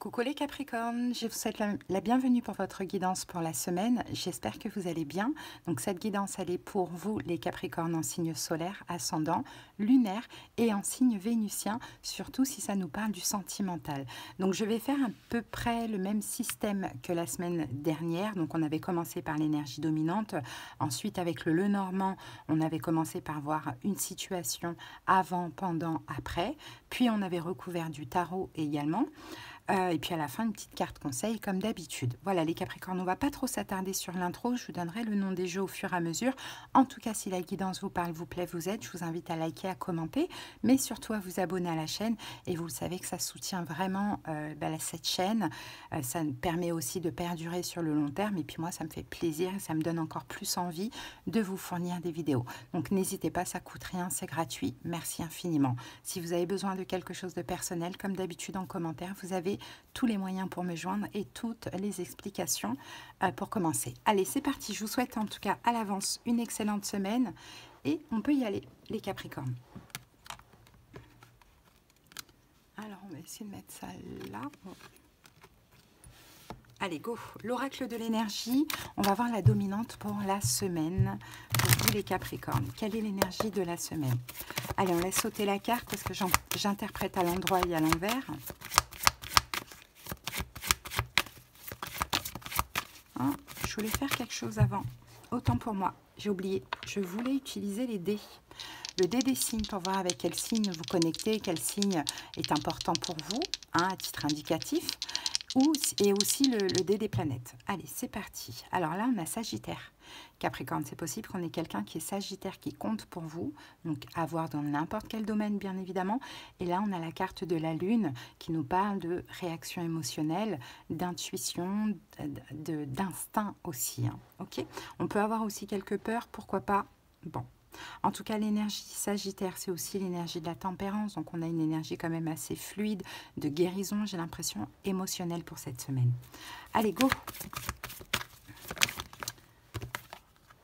Coucou les Capricornes, je vous souhaite la bienvenue pour votre guidance pour la semaine. J'espère que vous allez bien. Donc cette guidance, elle est pour vous les Capricornes en signe solaire, ascendant, lunaire et en signe vénusien, surtout si ça nous parle du sentimental. Donc je vais faire à peu près le même système que la semaine dernière. Donc on avait commencé par l'énergie dominante. Ensuite avec le Lenormand, on avait commencé par voir une situation avant, pendant, après. Puis on avait recouvert du tarot également. Et puis à la fin, une petite carte conseil comme d'habitude. Voilà les Capricornes, on ne va pas trop s'attarder sur l'intro, je vous donnerai le nom des jeux au fur et à mesure. En tout cas, si la guidance vous parle, vous plaît, vous aide, je vous invite à liker, à commenter, mais surtout à vous abonner à la chaîne. Et vous le savez que ça soutient vraiment cette chaîne, ça me permet aussi de perdurer sur le long terme. Et puis moi, ça me fait plaisir et ça me donne encore plus envie de vous fournir des vidéos. Donc n'hésitez pas, ça coûte rien, c'est gratuit. Merci infiniment. Si vous avez besoin de quelque chose de personnel, comme d'habitude en commentaire, vous avez tous les moyens pour me joindre et toutes les explications pour commencer. Allez, c'est parti. Je vous souhaite en tout cas à l'avance une excellente semaine et on peut y aller, les Capricornes. Alors, on va essayer de mettre ça là. Bon. Allez, go. L'oracle de l'énergie. On va voir la dominante pour la semaine. Pour vous, les Capricornes. Quelle est l'énergie de la semaine? Allez, on laisse sauter la carte parce que j'interprète à l'endroit et à l'envers. Je voulais faire quelque chose avant. Autant pour moi. J'ai oublié. Je voulais utiliser les dés. Le dé des signes pour voir avec quel signe vous connectez, quel signe est important pour vous, à titre indicatif. Et aussi le dé des planètes. Allez, c'est parti. Alors là, on a Sagittaire. Capricorne, c'est possible qu'on ait quelqu'un qui est Sagittaire, qui compte pour vous. Donc, à voir dans n'importe quel domaine, bien évidemment. Et là, on a la carte de la Lune qui nous parle de réaction émotionnelle, d'intuition, d'instinct aussi. Hein. Ok. On peut avoir aussi quelques peurs, pourquoi pas. Bon. En tout cas, l'énergie Sagittaire, c'est aussi l'énergie de la tempérance. Donc, on a une énergie quand même assez fluide, de guérison, j'ai l'impression, émotionnelle pour cette semaine. Allez, go!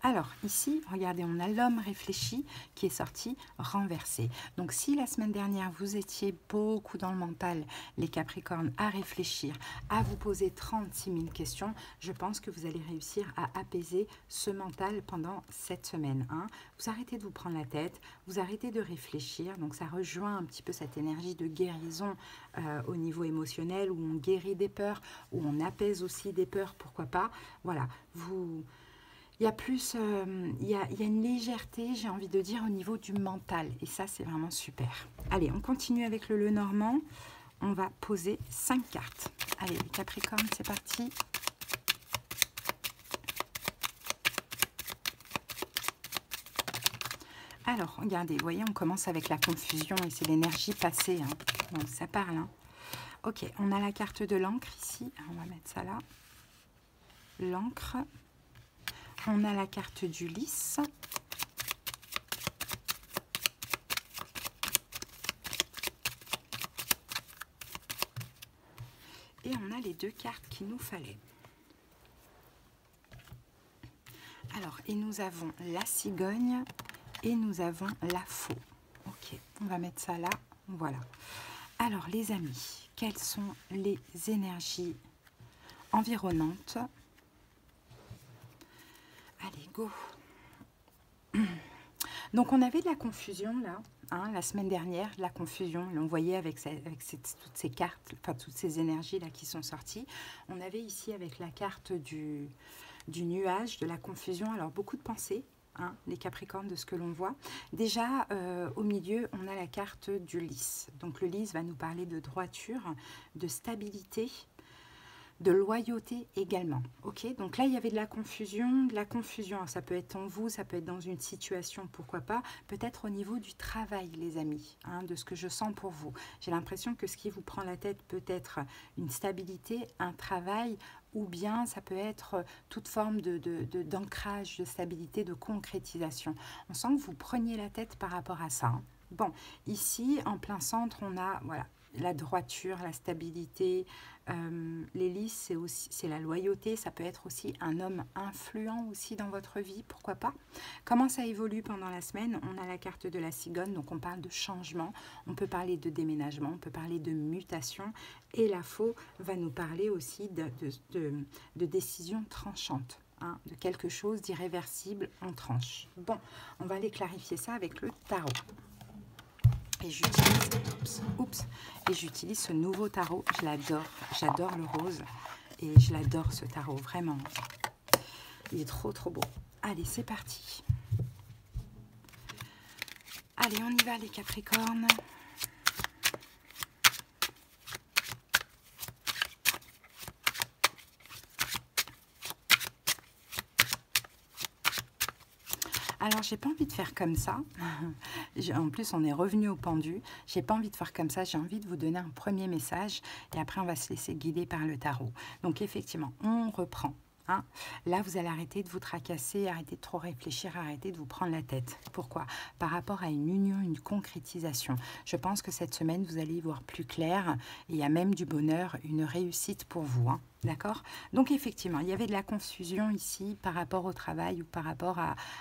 Alors, ici, regardez, on a l'homme réfléchi qui est sorti renversé. Donc, si la semaine dernière, vous étiez beaucoup dans le mental, les Capricornes, à réfléchir, à vous poser 36 000 questions, je pense que vous allez réussir à apaiser ce mental pendant cette semaine. Hein. Vous arrêtez de vous prendre la tête, vous arrêtez de réfléchir. Donc, ça rejoint un petit peu cette énergie de guérison au niveau émotionnel où on guérit des peurs, où on apaise aussi des peurs, pourquoi pas. Voilà, il y a plus, il y a une légèreté, j'ai envie de dire, au niveau du mental. Et ça, c'est vraiment super. Allez, on continue avec le Lenormand. On va poser 5 cartes. Allez, les Capricornes, c'est parti. Alors, regardez, vous voyez, on commence avec la confusion et c'est l'énergie passée. Hein. Donc, ça parle. Hein. Ok, on a la carte de l'encre ici. On va mettre ça là. L'encre. On a la carte du lys. Et on a les deux cartes qu'il nous fallait. Alors, et nous avons la cigogne et nous avons la faux. Ok, on va mettre ça là. Voilà. Alors, les amis, quelles sont les énergies environnantes? Allez, go. Donc, on avait de la confusion, là, hein, la semaine dernière, de la confusion. On voyait avec toutes ces cartes, enfin, toutes ces énergies-là qui sont sorties. On avait ici, avec la carte du nuage, de la confusion, alors beaucoup de pensées, hein, les Capricornes, de ce que l'on voit. Déjà, au milieu, on a la carte du lys. Donc, le lys va nous parler de droiture, de stabilité, de loyauté également. Ok, donc là il y avait de la confusion. Alors, ça peut être en vous, ça peut être dans une situation, pourquoi pas, peut-être au niveau du travail, les amis, hein, de ce que je sens pour vous. J'ai l'impression que ce qui vous prend la tête peut être une stabilité, un travail, ou bien ça peut être toute forme d'ancrage, de stabilité, de concrétisation. On sent que vous preniez la tête par rapport à ça. Hein. Bon, ici, en plein centre, on a, voilà, la droiture, la stabilité. L'hélice, c'est la loyauté. Ça peut être aussi un homme influent aussi dans votre vie, pourquoi pas. Comment ça évolue pendant la semaine? On a la carte de la cigogne, donc on parle de changement, on peut parler de déménagement, on peut parler de mutation. Et la faux va nous parler aussi de décisions tranchantes. Hein, de quelque chose d'irréversible en tranche. Bon, on va aller clarifier ça avec le tarot. Et j'utilise ce nouveau tarot, je l'adore, j'adore le rose et je l'adore ce tarot, vraiment. Il est trop beau. Allez, c'est parti. Allez, on y va les Capricornes. Alors, j'ai pas envie de faire comme ça. En plus, on est revenu au pendu. J'ai pas envie de faire comme ça. J'ai envie de vous donner un premier message et après, on va se laisser guider par le tarot. Donc, effectivement, on reprend. Hein. Là, vous allez arrêter de vous tracasser, arrêter de trop réfléchir, arrêter de vous prendre la tête. Pourquoi? Par rapport à une union, une concrétisation. Je pense que cette semaine, vous allez y voir plus clair. Et il y a même du bonheur, une réussite pour vous. Hein. D'accord? Donc, effectivement, il y avait de la confusion ici par rapport au travail ou par rapport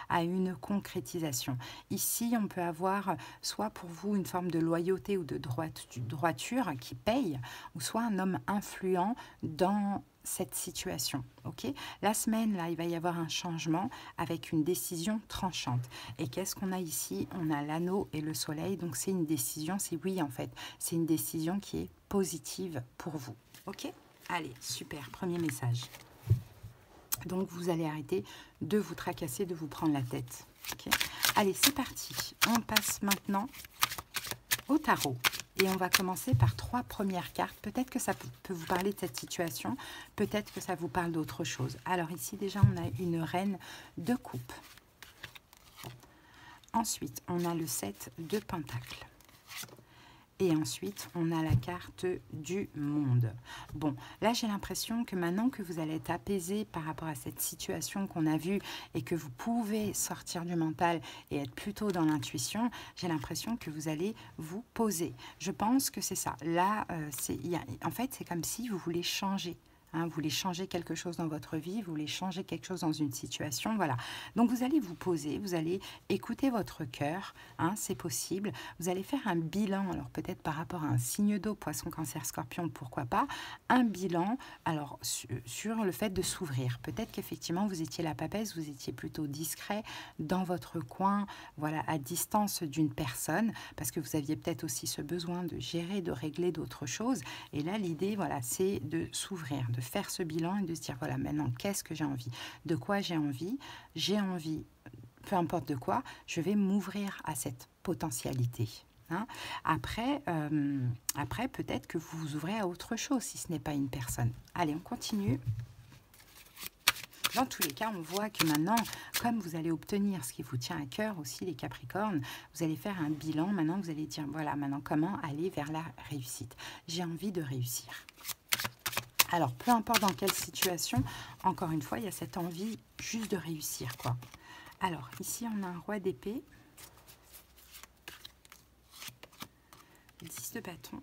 à une concrétisation. Ici, on peut avoir soit pour vous une forme de loyauté ou de droiture qui paye, ou soit un homme influent dans cette situation, ok? La semaine, là, il va y avoir un changement avec une décision tranchante. Et qu'est-ce qu'on a ici? On a l'anneau et le soleil, donc c'est une décision, c'est oui en fait, c'est une décision qui est positive pour vous, ok? Allez, super, premier message. Donc, vous allez arrêter de vous tracasser, de vous prendre la tête, ok? Allez, c'est parti. On passe maintenant au tarot. Et on va commencer par 3 premières cartes. Peut-être que ça peut vous parler de cette situation. Peut-être que ça vous parle d'autre chose. Alors ici, déjà, on a une reine de coupe. Ensuite, on a le 7 de pentacles. Et ensuite, on a la carte du monde. Bon, là, j'ai l'impression que maintenant que vous allez être apaisé par rapport à cette situation qu'on a vue et que vous pouvez sortir du mental et être plutôt dans l'intuition, j'ai l'impression que vous allez vous poser. Je pense que c'est ça. Là, en fait, c'est comme si vous voulez changer. Hein, vous voulez changer quelque chose dans votre vie, vous voulez changer quelque chose dans une situation, voilà. Donc, vous allez vous poser, vous allez écouter votre cœur, hein, c'est possible. Vous allez faire un bilan, alors peut-être par rapport à un signe d'eau, poisson, cancer, scorpion, pourquoi pas, un bilan, alors sur le fait de s'ouvrir. Peut-être qu'effectivement, vous étiez la papesse, vous étiez plutôt discret dans votre coin, voilà, à distance d'une personne, parce que vous aviez peut-être aussi ce besoin de gérer, de régler d'autres choses. Et là, l'idée, voilà, c'est de s'ouvrir, de faire ce bilan et de se dire, voilà, maintenant, qu'est-ce que j'ai envie? De quoi j'ai envie? J'ai envie, peu importe de quoi, je vais m'ouvrir à cette potentialité. Hein? Après, peut-être que vous vous ouvrez à autre chose si ce n'est pas une personne. Allez, on continue. Dans tous les cas, on voit que maintenant, comme vous allez obtenir ce qui vous tient à cœur aussi, les Capricornes, vous allez faire un bilan. Maintenant, vous allez dire, voilà, maintenant, comment aller vers la réussite? J'ai envie de réussir. Alors, peu importe dans quelle situation, encore une fois, il y a cette envie juste de réussir, quoi. Alors, ici, on a un roi d'épée, 10 de bâton,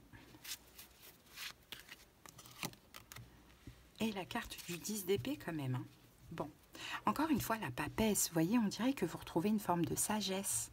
et la carte du 10 d'épée quand même. Hein. Bon, encore une fois, la papesse, vous voyez, on dirait que vous retrouvez une forme de sagesse.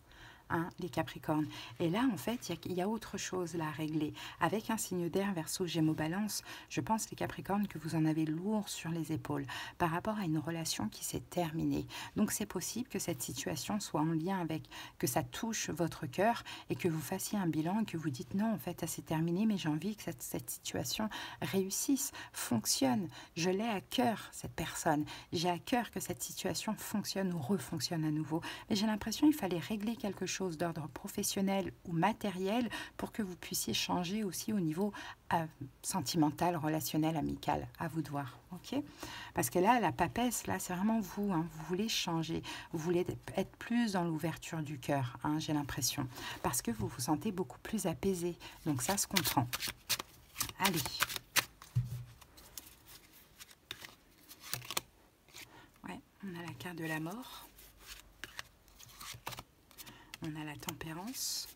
Hein, les Capricornes. Et là, en fait, il y a autre chose là à régler. Avec un signe d'air, Verseau, Gémeaux, Balance, je pense, les Capricornes, que vous en avez lourd sur les épaules par rapport à une relation qui s'est terminée. Donc, c'est possible que cette situation soit en lien avec, que ça touche votre cœur et que vous fassiez un bilan et que vous dites non, en fait, ça s'est terminé, mais j'ai envie que cette situation réussisse, fonctionne. Je l'ai à cœur, cette personne. J'ai à cœur que cette situation fonctionne ou refonctionne à nouveau. Mais j'ai l'impression qu'il fallait régler quelque chose d'ordre professionnel ou matériel pour que vous puissiez changer aussi au niveau sentimental, relationnel, amical. À vous de voir, ok? Parce que là, la papesse, là, c'est vraiment vous, hein, vous voulez changer, vous voulez être plus dans l'ouverture du cœur, hein, j'ai l'impression, parce que vous vous sentez beaucoup plus apaisé. Donc ça se comprend. Allez. Ouais, on a la carte de la mort. On a la tempérance.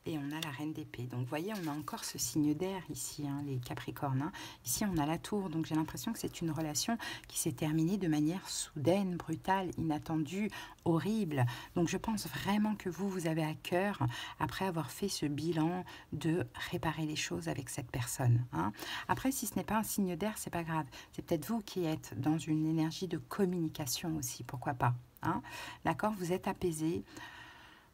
et on a la reine d'épée. Donc, vous voyez, on a encore ce signe d'air ici, hein, les Capricornes. Hein. Ici, on a la tour. Donc, j'ai l'impression que c'est une relation qui s'est terminée de manière soudaine, brutale, inattendue, horrible. Donc, je pense vraiment que vous avez à cœur, après avoir fait ce bilan, de réparer les choses avec cette personne. Hein. Après, si ce n'est pas un signe d'air, c'est pas grave. C'est peut-être vous qui êtes dans une énergie de communication aussi, pourquoi pas. Hein. D'accord, vous êtes apaisé.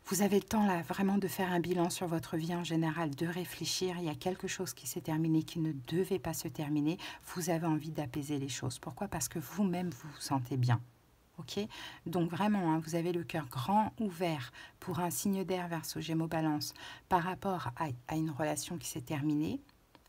Vous avez le temps là vraiment de faire un bilan sur votre vie en général, de réfléchir. Il y a quelque chose qui s'est terminé, qui ne devait pas se terminer. Vous avez envie d'apaiser les choses. Pourquoi? Parce que vous-même, vous vous sentez bien. Ok? Donc vraiment, hein, vous avez le cœur grand ouvert pour un signe d'air Verseau, Gémeaux, Balance par rapport à une relation qui s'est terminée.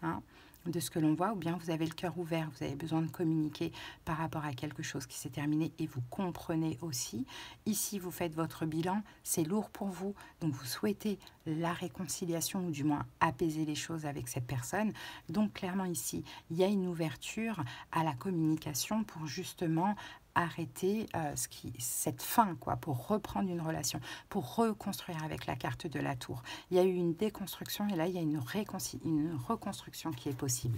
Hein, de ce que l'on voit, ou bien vous avez le cœur ouvert, vous avez besoin de communiquer par rapport à quelque chose qui s'est terminé et vous comprenez aussi. Ici, vous faites votre bilan, c'est lourd pour vous, donc vous souhaitez la réconciliation ou du moins apaiser les choses avec cette personne. Donc clairement ici, il y a une ouverture à la communication pour justement arrêter cette fin, quoi, pour reprendre une relation, pour reconstruire avec la carte de la tour. Il y a eu une déconstruction et là, il y a une reconstruction qui est possible.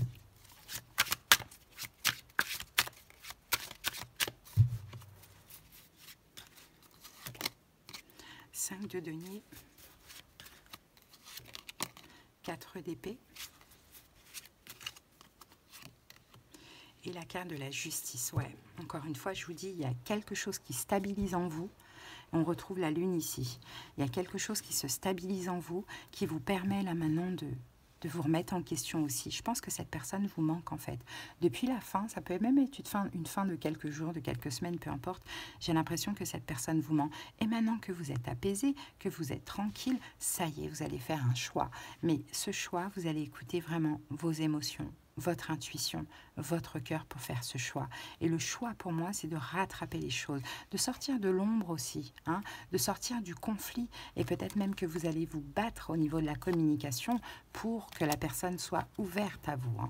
Cinq de denier, 4 d'épée et la carte de la justice. Ouais, encore une fois, je vous dis, il y a quelque chose qui stabilise en vous. On retrouve la lune ici. Il y a quelque chose qui se stabilise en vous, qui vous permet là maintenant de vous remettre en question aussi. Je pense que cette personne vous manque en fait. Depuis la fin, ça peut même être une fin de quelques jours, de quelques semaines, peu importe. J'ai l'impression que cette personne vous manque. Et maintenant que vous êtes apaisé, que vous êtes tranquille, ça y est, vous allez faire un choix. Mais ce choix, vous allez écouter vraiment vos émotions, votre intuition, votre cœur pour faire ce choix. Et le choix pour moi, c'est de rattraper les choses, de sortir de l'ombre aussi, hein, de sortir du conflit et peut-être même que vous allez vous battre au niveau de la communication pour que la personne soit ouverte à vous. Hein.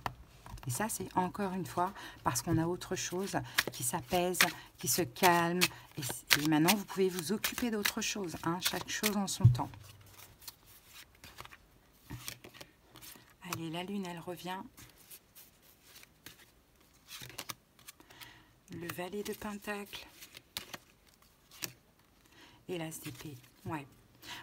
Et ça, c'est encore une fois parce qu'on a autre chose qui s'apaise, qui se calme. Et maintenant, vous pouvez vous occuper d'autre chose, hein, chaque chose en son temps. Allez, la lune, elle revient. Le valet de pentacle et l'as d'épée. Ouais.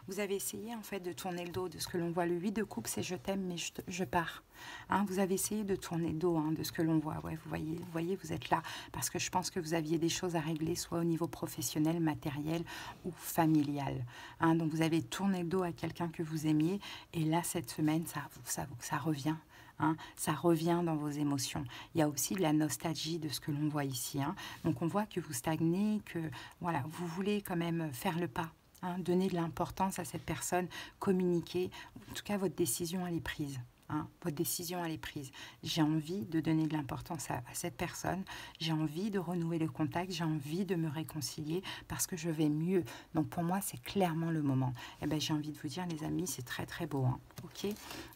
Vous avez essayé en fait de tourner le dos de ce que l'on voit. Le 8 de coupe, c'est je t'aime mais je pars. Hein, vous avez essayé de tourner le dos, hein, de ce que l'on voit. Ouais, vous voyez, vous êtes là parce que je pense que vous aviez des choses à régler, soit au niveau professionnel, matériel ou familial. Hein, donc vous avez tourné le dos à quelqu'un que vous aimiez et là cette semaine, ça revient. Hein, ça revient dans vos émotions. Il y a aussi de la nostalgie de ce que l'on voit ici. Hein. Donc on voit que vous stagnez, que voilà, vous voulez quand même faire le pas, hein, donner de l'importance à cette personne, communiquer. En tout cas, votre décision, elle est prise. Hein, votre décision, elle est prise. J'ai envie de donner de l'importance à cette personne. J'ai envie de renouer le contact. J'ai envie de me réconcilier parce que je vais mieux. Donc, pour moi, c'est clairement le moment. Eh ben, j'ai envie de vous dire, les amis, c'est très, très beau. Hein, ok.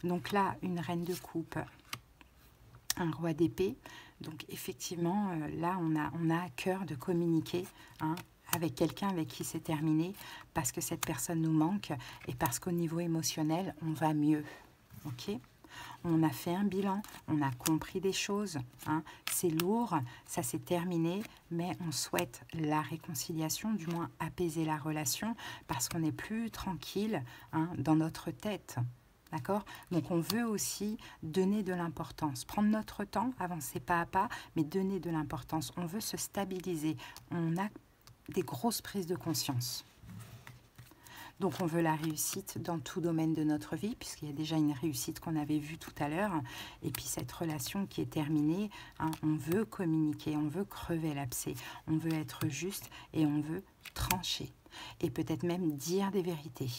Donc là, une reine de coupe, un roi d'épée. Donc, effectivement, là, on a à cœur de communiquer, hein, avec quelqu'un avec qui c'est terminé parce que cette personne nous manque et parce qu'au niveau émotionnel, on va mieux. Ok. On a fait un bilan, on a compris des choses, hein. C'est lourd, ça s'est terminé, mais on souhaite la réconciliation, du moins apaiser la relation, parce qu'on n'est plus tranquille, hein, dans notre tête. D'accord? Donc on veut aussi donner de l'importance, prendre notre temps, avancer pas à pas, mais donner de l'importance. On veut se stabiliser, on a des grosses prises de conscience. Donc on veut la réussite dans tout domaine de notre vie, puisqu'il y a déjà une réussite qu'on avait vue tout à l'heure. Et puis cette relation qui est terminée, hein, on veut communiquer, on veut crever l'abcès, on veut être juste et on veut trancher. Et peut-être même dire des vérités.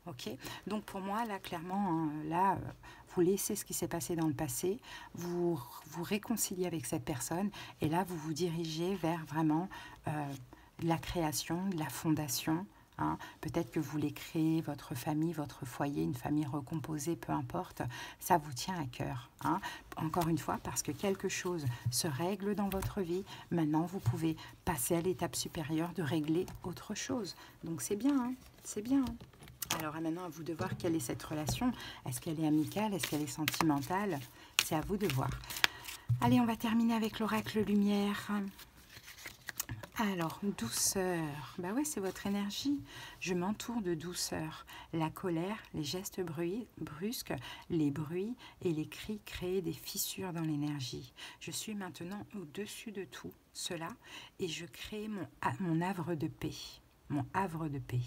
Ok? Donc pour moi, là, clairement, hein, là, vous laissez ce qui s'est passé dans le passé, vous vous réconciliez avec cette personne, et là, vous vous dirigez vers vraiment la création, de la fondation. Hein. Peut-être que vous voulez créer votre famille, votre foyer, une famille recomposée, peu importe, ça vous tient à cœur. Hein. Encore une fois, parce que quelque chose se règle dans votre vie, maintenant vous pouvez passer à l'étape supérieure de régler autre chose. Donc c'est bien, hein, c'est bien. Hein. Alors maintenant, à vous de voir quelle est cette relation. Est-ce qu'elle est amicale? Est-ce qu'elle est sentimentale? C'est à vous de voir. Allez, on va terminer avec l'oracle lumière. Alors, douceur. Bah ouais, c'est votre énergie. Je m'entoure de douceur. La colère, les gestes brusques, les bruits et les cris créent des fissures dans l'énergie. Je suis maintenant au-dessus de tout cela et je crée mon havre de paix. Mon havre de paix.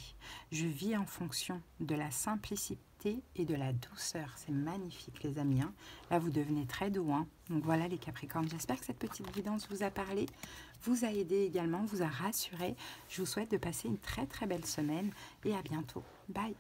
Je vis en fonction de la simplicité et de la douceur. C'est magnifique, les amis. Hein. Là, vous devenez très doux. Hein. Donc voilà, les Capricornes. J'espère que cette petite guidance vous a parlé, vous a aidé également, vous a rassuré. Je vous souhaite de passer une très très belle semaine et à bientôt. Bye.